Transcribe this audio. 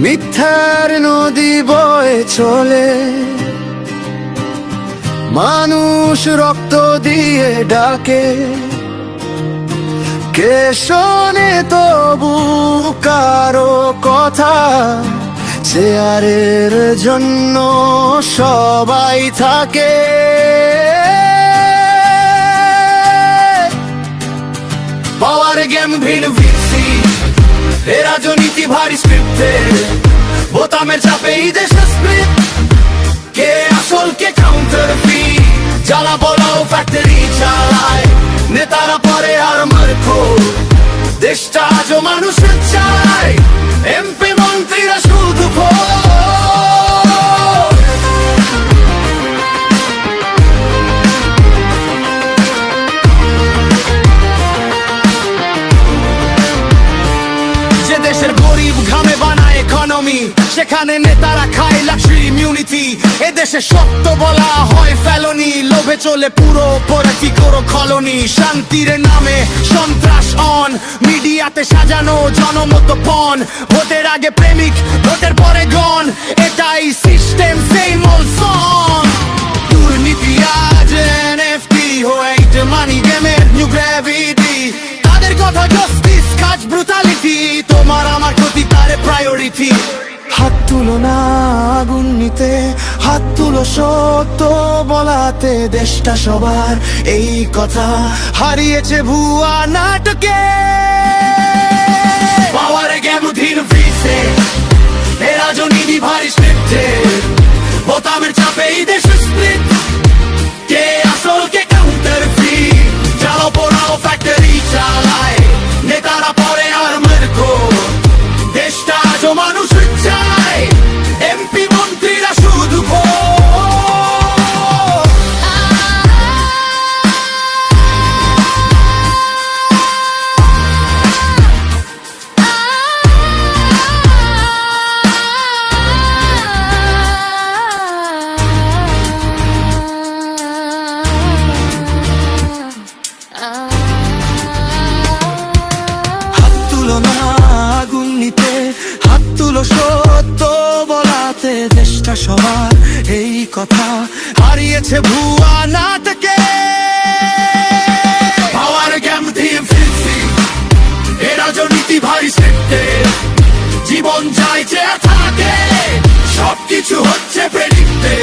মিথ্যার নদী বয়ে চলে, মানুষ রক্ত দিয়ে ডাকে, কে শোনে তবু কারো কথা? চেয়ারের জন্য সবাই থাকে। পাওয়ার গেম ভিন ভিড়ছি, এ রাজনীতি ভারী স্ক্রিপ্টে, বোতামের চাপে এই দেশে স্প্লিট, কে আসল কে কাউন্টার ফি, জ্বালা বলাও ফ্যাক্টরি চালায়, নেতারা পরে আর মার্কো, দেশটা আজও মানুষের চায়, এমপি মন্ত্রীরা শুধু যে দেশের গরিব ঘামে বানায় ইকোনমি, সেখানে নেতারা খায় লাক্সারি ইমিউনিটি। এদেশে সত্য বলা হয় ফেলনি, লোভে চলে পুরো পলিটিক্যাল কলোনি। শান্তির নামে সন্ত্রাস অন, মিডিয়াতে সাজানো জনমত পণ, ভোটের আগে প্রেমিক, ভোটের পরে গণ, এটাই সিস্টেম সেম ওল্ড সং। দুর্নীতি আজ এনএফটি হোয়াইট মানি গেমের নিউ গ্র্যাভিটি, তাদের কথা জাস্টিস কাজ ব্রুটালিটি, তোমার আমার ক্ষতি তার প্রায়োরিটি। হাত তুলো না আগুন নিতে, হাত তুলো সত্য বলাতে, দেশটা সবার এই কথা হারিয়েছে ভুয়া নাটকে। পাওয়ার গেম ধীর ফিরছে, এ রাজনীতি ভারী স্ক্রিপ্টে, বোতামের চাপে এই দেশ স্প্লিট, কে আসল কে কাউন্টার ফি, জ্বালাও পোড়াও ফ্যাক্টরি চালায়, নেতারা পরে আর মার্কো, দেশটা আজও মানুষ চায়, এমপি মন্ত্রীরা শুধু আগুন নিতে, হাত তুলো সত্য বলাতে, দেশটা সবার এই কথা হারিয়েছে ভুয়া নাটকে। পাওয়ার গেম দিয়ে ফিরছি, এ রাজনীতি ভারী স্ক্রিপ্টে, জীবন যায় যে থাকে, সবকিছু হচ্ছে প্রেডিক্টে।